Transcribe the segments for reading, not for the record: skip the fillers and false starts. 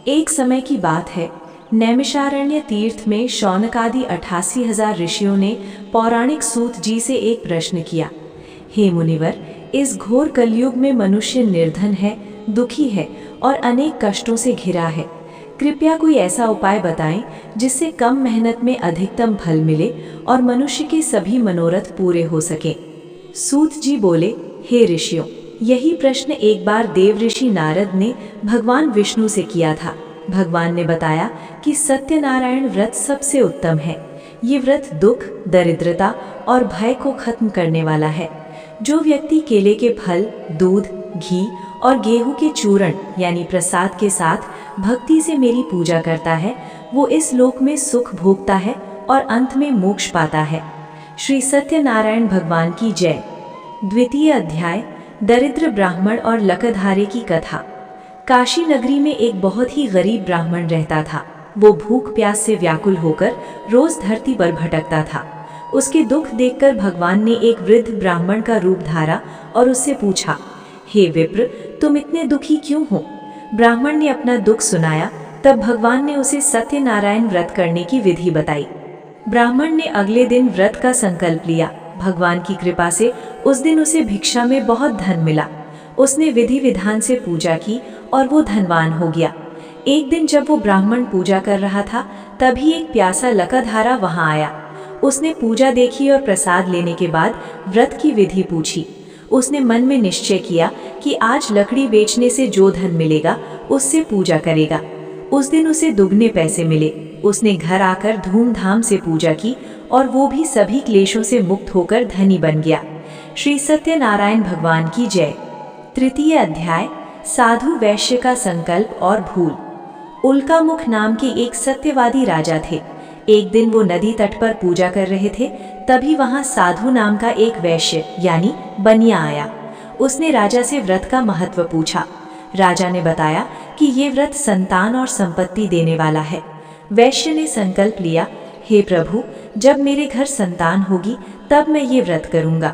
एक समय की बात है, नैमिषारण्य तीर्थ में शौनकादि 88,000 ऋषियों ने पौराणिक सूत जी से एक प्रश्न किया। हे मुनिवर, इस घोर कलयुग में मनुष्य निर्धन है, दुखी है और अनेक कष्टों से घिरा है। कृपया कोई ऐसा उपाय बताएं जिससे कम मेहनत में अधिकतम फल मिले और मनुष्य के सभी मनोरथ पूरे हो सकें। सूत जी बोले, हे ऋषियों, यही प्रश्न एक बार देव ऋषि नारद ने भगवान विष्णु से किया था। भगवान ने बताया कि सत्यनारायण व्रत सबसे उत्तम है। ये व्रत दुख, दरिद्रता और भय को खत्म करने वाला है। जो व्यक्ति केले के फल, दूध, घी और गेहूं के चूर्ण यानी प्रसाद के साथ भक्ति से मेरी पूजा करता है, वो इस लोक में सुख भोगता है और अंत में मोक्ष पाता है। श्री सत्यनारायण भगवान की जय। द्वितीय अध्याय, दरिद्र ब्राह्मण और लकधारे की कथा। काशी नगरी में एक बहुत ही गरीब ब्राह्मण रहता था। वो भूख प्यास से व्याकुल होकर रोज धरती पर भटकता था। उसके दुख देखकर भगवान ने एक वृद्ध ब्राह्मण का रूप धारा और उससे पूछा, हे विप्र, तुम इतने दुखी क्यों हो? ब्राह्मण ने अपना दुख सुनाया। तब भगवान ने उसे सत्यनारायण व्रत करने की विधि बताई। ब्राह्मण ने अगले दिन व्रत का संकल्प लिया। भगवान की कृपा से उस दिन उसे भिक्षा में बहुत धन मिला। उसने विधि विधान से पूजा की और वो धनवान हो गया। एक दिन जब वो ब्राह्मण पूजा कर रहा था, तभी एक प्यासा लकधारा वहां आया। उसने पूजा देखी और प्रसाद लेने के बाद व्रत की विधि पूछी। उसने मन में निश्चय किया कि आज लकड़ी बेचने से जो धन मिलेगा उससे पूजा करेगा। उस दिन उसे दुगने पैसे मिले। उसने घर आकर धूमधाम से पूजा की और वो भी सभी क्लेशों से मुक्त होकर धनी बन गया। श्री सत्यनारायण भगवान की जय। तृतीय अध्याय, साधु वैश्य का संकल्प और भूल। उल्कामुख नाम के एक सत्यवादी राजा थे। एक दिन वो नदी तट पर पूजा कर रहे थे, तभी वहां साधु नाम का एक वैश्य यानी बनिया आया। उसने राजा से व्रत का महत्व पूछा। राजा ने बताया कि ये व्रत संतान और संपत्ति देने वाला है। वैश्य ने संकल्प लिया, हे प्रभु, जब मेरे घर संतान होगी तब मैं ये व्रत करूंगा।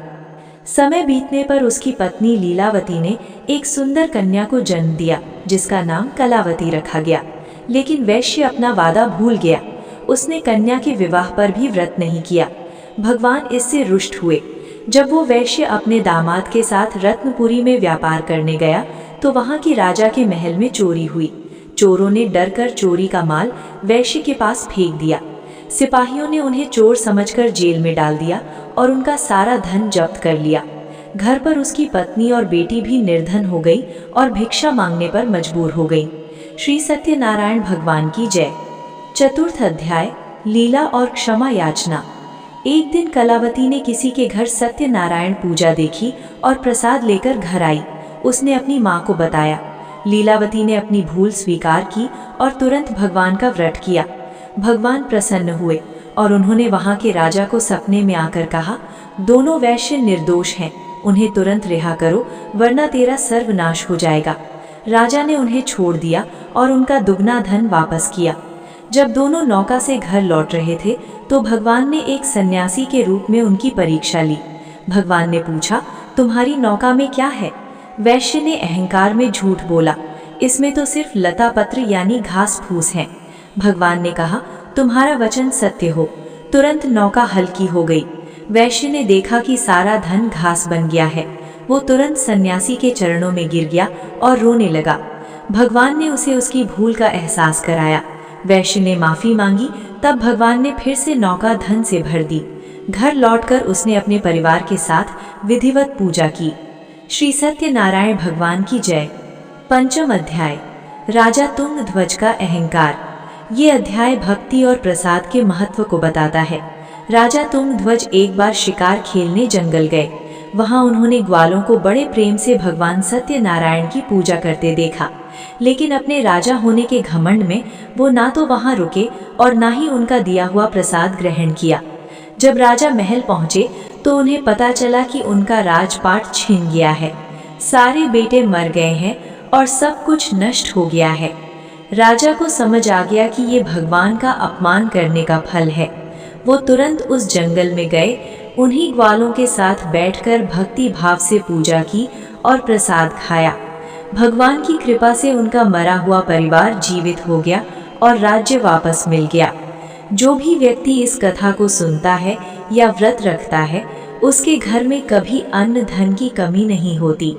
समय बीतने पर उसकी पत्नी लीलावती ने एक सुंदर कन्या को जन्म दिया, जिसका नाम कलावती रखा गया। लेकिन वैश्य अपना वादा भूल गया। उसने कन्या के विवाह पर भी व्रत नहीं किया। भगवान इससे रुष्ट हुए। जब वो वैश्य अपने दामाद के साथ रत्नपुरी में व्यापार करने गया तो वहां के राजा के महल में चोरी हुई। चोरों ने डरकर चोरी का माल वैश्य के पास फेंक दिया। सिपाहियों ने उन्हें चोर समझकर जेल में डाल दिया और उनका सारा धन जब्त कर लिया। घर पर उसकी पत्नी और बेटी भी निर्धन हो गई और भिक्षा मांगने पर मजबूर हो गई। श्री सत्यनारायण भगवान की जय। चतुर्थ अध्याय, लीला और क्षमा याचना। एक दिन कलावती ने किसी के घर सत्यनारायण पूजा देखी और प्रसाद लेकर घर आई। उसने अपनी माँ को बताया। लीलावती ने अपनी भूल स्वीकार की और तुरंत भगवान का व्रत किया। भगवान प्रसन्न हुए और उन्होंने वहां के राजा को सपने में आकर कहा, दोनों वैश्य निर्दोष हैं, उन्हें तुरंत रिहा करो वरना तेरा सर्वनाश हो जाएगा। राजा ने उन्हें छोड़ दिया और उनका दुगना धन वापस किया। जब दोनों नौका से घर लौट रहे थे तो भगवान ने एक सन्यासी के रूप में उनकी परीक्षा ली। भगवान ने पूछा, तुम्हारी नौका में क्या है? वैश्य ने अहंकार में झूठ बोला, इसमें तो सिर्फ लता पत्र यानी घास फूस है। भगवान ने कहा, तुम्हारा वचन सत्य हो। तुरंत नौका हल्की हो गई। वैश्य ने देखा कि सारा धन घास बन गया है। वो तुरंत सन्यासी के चरणों में गिर गया और रोने लगा। भगवान ने उसे उसकी भूल का एहसास कराया। वैश्य ने माफी मांगी। तब भगवान ने फिर से नौका धन से भर दी। घर लौटकर उसने अपने परिवार के साथ विधिवत पूजा की। श्री सत्यनारायण भगवान की जय। पंचम अध्याय, राजा तुंगध्वज का अहंकार। ये अध्याय भक्ति और प्रसाद के महत्व को बताता है। राजा तुंगध्वज एक बार शिकार खेलने जंगल गए। वहां उन्होंने ग्वालों को बड़े प्रेम से भगवान सत्यनारायण की पूजा करते देखा। लेकिन अपने राजा होने के घमंड में वो ना तो वहां रुके और ना ही उनका दिया हुआ प्रसाद ग्रहण किया। जब राजा महल पहुंचे तो उन्हें पता चला कि उनका राजपाट छिन गया है। सारे बेटे मर गए हैं और सब कुछ नष्ट हो गया है। राजा को समझ आ गया कि ये भगवान का अपमान करने का फल है। वो तुरंत उस जंगल में गए, उन्हीं ग्वालों के साथ बैठकर भक्ति भाव से पूजा की और प्रसाद खाया। भगवान की कृपा से उनका मरा हुआ परिवार जीवित हो गया और राज्य वापस मिल गया। जो भी व्यक्ति इस कथा को सुनता है या व्रत रखता है, उसके घर में कभी अन्न धन की कमी नहीं होती।